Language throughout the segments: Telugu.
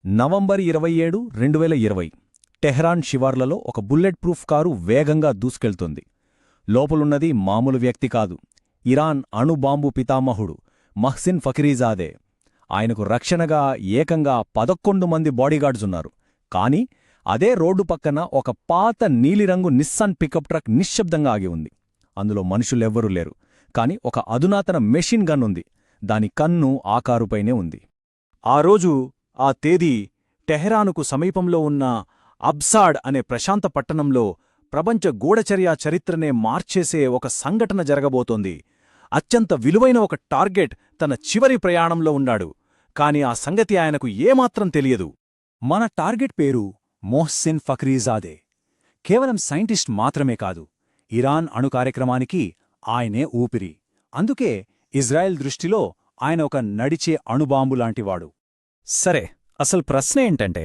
నవంబర్ 27, 2020 టెహ్రాన్ శివార్లలో ఒక బుల్లెట్ ప్రూఫ్ కారు వేగంగా దూసుకెళ్తుంది. లోపలున్నది మామూలు వ్యక్తి కాదు, ఇరాన్ అణుబాంబు పితామహుడు మహ్సిన్ ఫక్రీజాదే. ఆయనకు రక్షణగా ఏకంగా 11 మంది బాడీగార్డ్సున్నారు. కాని అదే రోడ్డు పక్కన ఒక పాత నీలిరంగు నిస్సాన్ పికప్ ట్రక్ నిశ్శబ్దంగా ఆగి ఉంది. అందులో మనుషులెవ్వరూ లేరు, కాని ఒక అధునాతన మెషిన్ గన్ ఉంది. దాని కన్ను ఆ కారుపైనే ఉంది. ఆ రోజు ఆ తేదీ టెహరానుకు సమీపంలో ఉన్న అబ్సాడ్ అనే ప్రశాంత పట్టణంలో ప్రపంచ గూఢచర్యా చరిత్రనే మార్చేసే ఒక సంఘటన జరగబోతోంది. అత్యంత విలువైన ఒక టార్గెట్ తన చివరి ప్రయాణంలో ఉన్నాడు. కాని ఆ సంగతి ఆయనకు ఏమాత్రం తెలియదు. మన టార్గెట్ పేరు మొహ్సిన్ ఫక్రీజాదే. కేవలం సైంటిస్ట్ మాత్రమే కాదు, ఇరాన్ అణు కార్యక్రమానికి ఆయనే ఊపిరి. అందుకే ఇజ్రాయెల్ దృష్టిలో ఆయన ఒక నడిచే అణుబాంబులాంటివాడు. సరే, అసలు ప్రశ్న ఏంటంటే,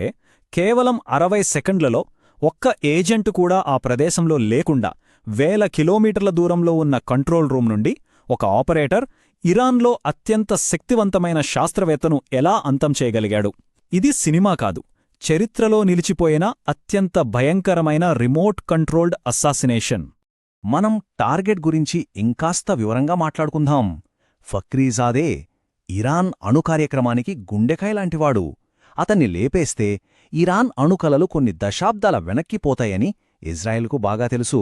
కేవలం 60 సెకండ్లలో ఒక్క ఏజెంటు కూడా ఆ ప్రదేశంలో లేకుండా వేల కిలోమీటర్ల దూరంలో ఉన్న కంట్రోల్ రూమ్ నుండి ఒక ఆపరేటర్ ఇరాన్లో అత్యంత శక్తివంతమైన శాస్త్రవేత్తను ఎలా అంతం చేయగలిగాడు? ఇది సినిమా కాదు, చరిత్రలో నిలిచిపోయిన అత్యంత భయంకరమైన రిమోట్ కంట్రోల్డ్ అస్సాసినేషన్. మనం టార్గెట్ గురించి ఇంకాస్త వివరంగా మాట్లాడుకుందాం. ఫక్రీజాదే ఇరాన్ అణు కార్యక్రమానికి గుండెకాయలాంటివాడు. అతన్ని లేపేస్తే ఇరాన్ అణుకలలు కొన్ని దశాబ్దాల వెనక్కిపోతాయని ఇజ్రాయెల్కు బాగా తెలుసు.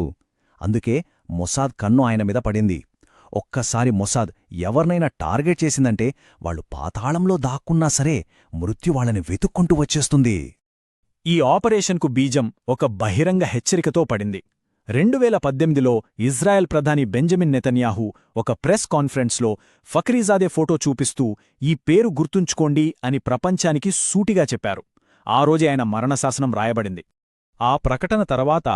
అందుకే మొసాద్ కన్ను ఆయన మీద పడింది. ఒక్కసారి మొసాద్ ఎవర్నైనా టార్గెట్ చేసిందంటే వాళ్లు పాతాళంలో దాక్కున్నా సరే మృత్యు వాళ్ళని వెతుక్కుంటూ వచ్చేస్తుంది. ఈ ఆపరేషన్కు బీజం ఒక బహిరంగ హెచ్చరికతో పడింది. 2018లో ఇజ్రాయెల్ ప్రధాని బెంజమిన్ నెతన్యాహు ఒక ప్రెస్ కాన్ఫరెన్స్లో ఫక్రీజాదే ఫోటో చూపిస్తూ ఈ పేరు గుర్తుంచుకోండి అని ప్రపంచానికి సూటిగా చెప్పారు. ఆ రోజే ఆయన మరణశాసనం రాయబడింది. ఆ ప్రకటన తర్వాత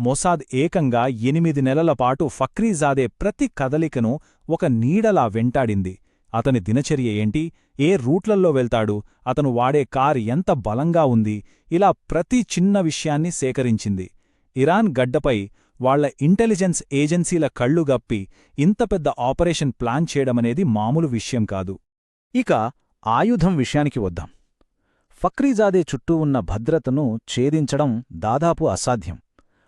మొసాద్ ఏకంగా 8 నెలల పాటు ఫక్రీజాదే ప్రతి కదలికను ఒక నీడలా వెంటాడింది. అతని దినచర్య ఏంటి, ఏ రూట్లల్లో వెళ్తాడు, అతను వాడే కారు ఎంత బలంగా ఉంది, ఇలా ప్రతి చిన్న విషయాన్ని సేకరించింది. ఇరాన్ గడ్డపై వాళ్ల ఇంటెలిజెన్స్ ఏజెన్సీల కళ్ళు గప్పి ఇంత పెద్ద ఆపరేషన్ ప్లాన్ చేయడమనేది మామూలు విషయం కాదు. ఇక ఆయుధం విషయానికి వద్దాం. ఫక్రీజాదే చుట్టూ ఉన్న భద్రతను ఛేదించడం దాదాపు అసాధ్యం.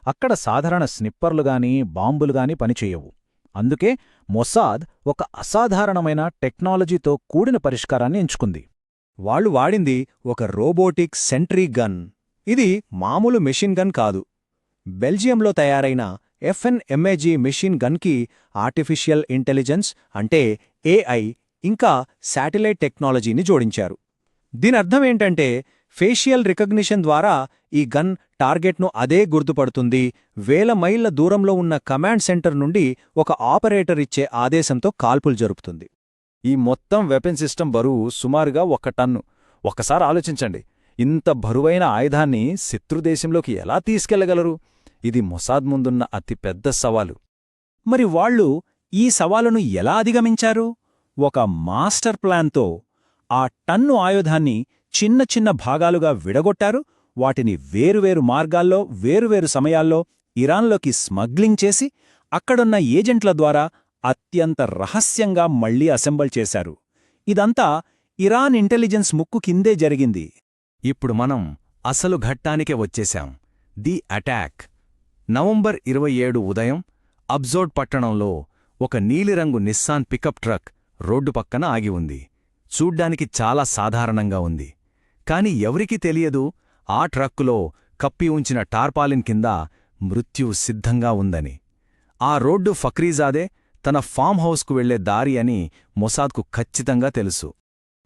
అక్కడ సాధారణ స్నిప్పర్లుగానీ బాంబులుగానీ పనిచేయవు. అందుకే మొసాద్ ఒక అసాధారణమైన టెక్నాలజీతో కూడిన పరిష్కారాన్ని ఎంచుకుంది. వాళ్లు వాడింది ఒక రోబోటిక్ సెంట్రీ గన్. ఇది మామూలు మెషిన్ గన్ కాదు. బెల్జియంలో తయారైన ఎఫ్ఎన్ఎంఏజీ మెషిన్ గన్కి ఆర్టిఫిషియల్ ఇంటెలిజెన్స్ అంటే ఏఐ ఇంకా శాటిలైట్ టెక్నాలజీని జోడించారు. దీనర్థమేంటంటే ఫేషియల్ రికగ్నిషన్ ద్వారా ఈ గన్ టార్గెట్ను అదే గుర్తుపడుతుంది. వేల మైళ్ల దూరంలో ఉన్న కమాండ్ సెంటర్ నుండి ఒక ఆపరేటర్ ఇచ్చే ఆదేశంతో కాల్పులు జరుపుతుంది. ఈ మొత్తం వెపన్ సిస్టమ్ బరువు సుమారుగా 1 టన్ను. ఒక్కసారి ఆలోచించండి, ఇంత బరువైన ఆయుధాన్ని శత్రుదేశంలోకి ఎలా తీసుకెళ్లగలరు? ఇది మొసాద్ ముందున్న అతిపెద్ద సవాలు. మరి వాళ్లు ఈ సవాలును ఎలా అధిగమించారు? ఒక మాస్టర్ ప్లాన్తో ఆ టన్ను ఆయుధాన్ని చిన్న చిన్న భాగాలుగా విడగొట్టారు. వాటిని వేరువేరు మార్గాల్లో వేరువేరు సమయాల్లో ఇరాన్లోకి స్మగ్లింగ్ చేసి అక్కడున్న ఏజెంట్ల ద్వారా అత్యంత రహస్యంగా మళ్లీ అసెంబుల్ చేశారు. ఇదంతా ఇరాన్ ఇంటెలిజెన్స్ ముక్కు కిందే జరిగింది. ఇప్పుడు మనం అసలు ఘట్టానికే వచ్చేశాం. The attack. నవంబర్ 27 ఉదయం అబ్జోడ్ పట్టణంలో ఒక నీలిరంగు నిస్సాన్ పికప్ ట్రక్ రోడ్డు పక్కన ఆగి ఉంది. చూడ్డానికి చాలా సాధారణంగా ఉంది. కాని ఎవరికీ తెలియదు ఆ ట్రక్కులో కప్పి ఉంచిన టార్పాలిన్ కింద మృత్యువు సిద్ధంగా ఉందని. ఆ రోడ్డు ఫక్రీజాదే తన ఫామ్ హౌస్కు వెళ్లే దారి అని మొసాద్కు ఖచ్చితంగా తెలుసు.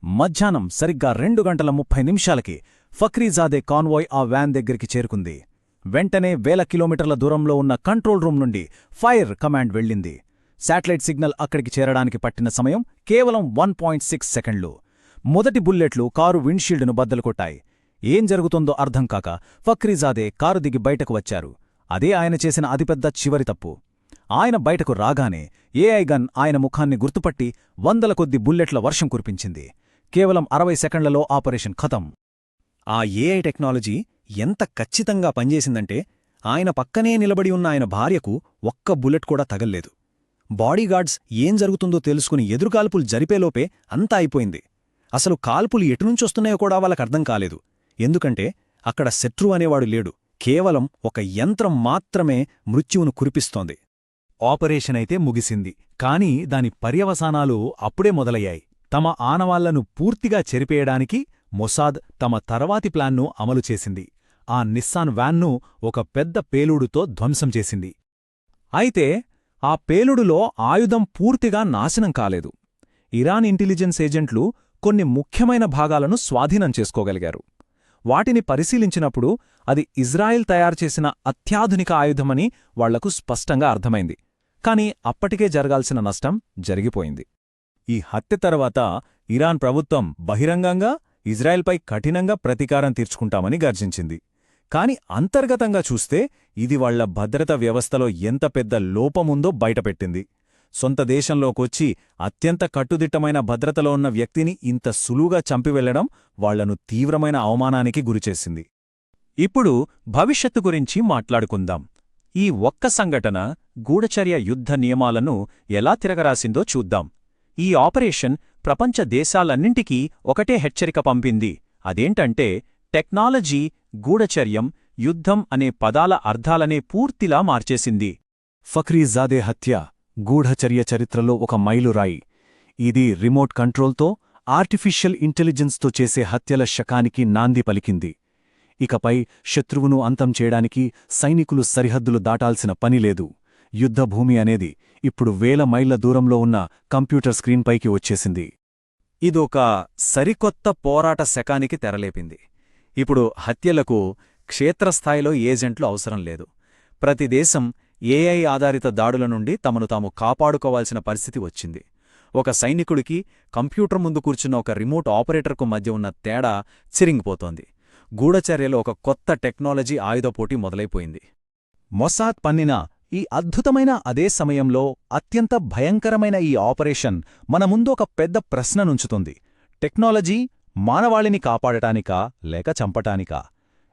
మధ్యాహ్నం సరిగ్గా 2:30 ఫక్రీజాదే కాన్వాయ్ ఆ వ్యాన్ దగ్గరికి చేరుకుంది. వెంటనే వేల కిలోమీటర్ల దూరంలో ఉన్న కంట్రోల్ రూమ్ నుండి ఫైర్ కమాండ్ వెళ్ళింది. శాటిలైట్ సిగ్నల్ అక్కడికి చేరడానికి పట్టిన సమయం కేవలం 1.6 సెకండ్లు. మొదటి బుల్లెట్లు కారు విండ్షీల్డ్ను బద్దలు కొట్టాయి. ఏం జరుగుతుందో అర్థం కాక ఫక్రీజాదే కారు దిగి బయటకు వచ్చారు. అదే ఆయన చేసిన అతిపెద్ద చివరి తప్పు. ఆయన బయటకు రాగానే ఏఐ గన్ ఆయన ముఖాన్ని గుర్తుపట్టి 100 కొద్ది బుల్లెట్ల వర్షం కురిపించింది. కేవలం 60 సెకండ్లలో ఆపరేషన్ ఖతం. ఆ ఏఐ టెక్నాలజీ ఎంత ఖచ్చితంగా పనిచేసిందంటే ఆయన పక్కనే నిలబడి ఉన్న ఆయన భార్యకు ఒక్క బుల్లెట్ కూడా తగల్లేదు. బాడీగార్డ్స్ ఏం జరుగుతుందో తెలుసుకుని ఎదురుకాల్పులు జరిపేలోపే అంతా అయిపోయింది. అసలు కాల్పులు ఎటునుంచొస్తున్నాయో కూడా వాళ్ళకర్థం కాలేదు. ఎందుకంటే అక్కడ శత్రువు అనేవాడు లేడు, కేవలం ఒక యంత్రం మాత్రమే మృత్యువును కురిపిస్తోంది. ఆపరేషన్ అయితే ముగిసింది, కాని దాని పర్యవసానాలు అప్పుడే మొదలయ్యాయి. తమ ఆనవాళ్లను పూర్తిగా చెరిపేయడానికి మొసాద్ తమ తర్వాతి ప్లాన్ను అమలు చేసింది. ఆ నిస్సాన్ వ్యాన్ను ఒక పెద్ద పేలుడుతో ధ్వంసం చేసింది. అయితే ఆ పేలుడులో ఆయుధం పూర్తిగా నాశనం కాలేదు. ఇరాన్ ఇంటెలిజెన్స్ ఏజెంట్లు కొన్ని ముఖ్యమైన భాగాలను స్వాధీనం చేసుకోగలిగారు. వాటిని పరిశీలించినప్పుడు అది ఇజ్రాయెల్ తయారుచేసిన అత్యాధునిక ఆయుధమని వాళ్లకు స్పష్టంగా అర్థమైంది. కాని అప్పటికే జరగాల్సిన నష్టం జరిగిపోయింది. ఈ హత్య తర్వాత ఇరాన్ ప్రభుత్వం బహిరంగంగా ఇజ్రాయెల్పై కఠినంగా ప్రతీకారం తీర్చుకుంటామని గర్జించింది. కాని అంతర్గతంగా చూస్తే ఇది వాళ్ల భద్రతా వ్యవస్థలో ఎంత పెద్ద లోపముందో బయటపెట్టింది. సొంత దేశంలోకొచ్చి అత్యంత కట్టుదిట్టమైన భద్రతలో ఉన్న వ్యక్తిని ఇంత సులువుగా చంపివెళ్లడం వాళ్లను తీవ్రమైన అవమానానికి గురిచేసింది. ఇప్పుడు భవిష్యత్తు గురించి మాట్లాడుకుందాం. ఈ ఒక్క సంఘటన గూఢచర్య యుద్ధ నియమాలను ఎలా తిరగరాసిందో చూద్దాం. ఈ ఆపరేషన్ ప్రపంచ దేశాలన్నింటికీ ఒకటే హెచ్చరిక పంపింది. అదేంటంటే టెక్నాలజీ, గూఢచర్యం, యుద్ధం అనే పదాల అర్థాలనే పూర్తిలా మార్చేసింది. ఫక్రీజాదే హత్య గూఢచర్య చరిత్రలో ఒక మైలురాయి. ఇది రిమోట్ కంట్రోల్తో, ఆర్టిఫిషియల్ ఇంటెలిజెన్స్తో చేసే హత్యల శకానికి నాంది పలికింది. ఇకపై శత్రువును అంతం చేయడానికి సైనికులు సరిహద్దులు దాటాల్సిన పనిలేదు. యుద్ధభూమి అనేది ఇప్పుడు వేల మైళ్ల దూరంలో ఉన్న కంప్యూటర్ స్క్రీన్పైకి వచ్చేసింది. ఇదొక సరికొత్త పోరాట శకానికి తెరలేపింది. ఇప్పుడు హత్యలకు క్షేత్రస్థాయిలో ఏజెంట్లు అవసరం లేదు. ప్రతి దేశం ఏఐ ఆధారిత దాడుల నుండి తమను తాము కాపాడుకోవాల్సిన పరిస్థితి వచ్చింది. ఒక సైనికుడికి కంప్యూటర్ ముందు కూర్చున్న ఒక రిమోట్ ఆపరేటర్కు మధ్య ఉన్న తేడా చిరింగిపోతోంది. గూఢచర్యలో ఒక కొత్త టెక్నాలజీ ఆయుధపోటీ మొదలైపోయింది. మొసాద్ పన్నిన ఈ అద్భుతమైన అదే సమయంలో అత్యంత భయంకరమైన ఈ ఆపరేషన్ మన ముందు ఒక పెద్ద ప్రశ్ననుంచుతుంది. టెక్నాలజీ మానవాళిని కాపాడటానికా లేక చంపటానికా?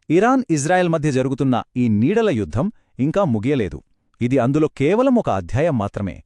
ఇరాన్, ఇజ్రాయెల్ మధ్య జరుగుతున్న ఈ నీడల యుద్ధం ఇంకా ముగియలేదు. ఇది అందులో కేవలం ఒక అధ్యాయం మాత్రమే.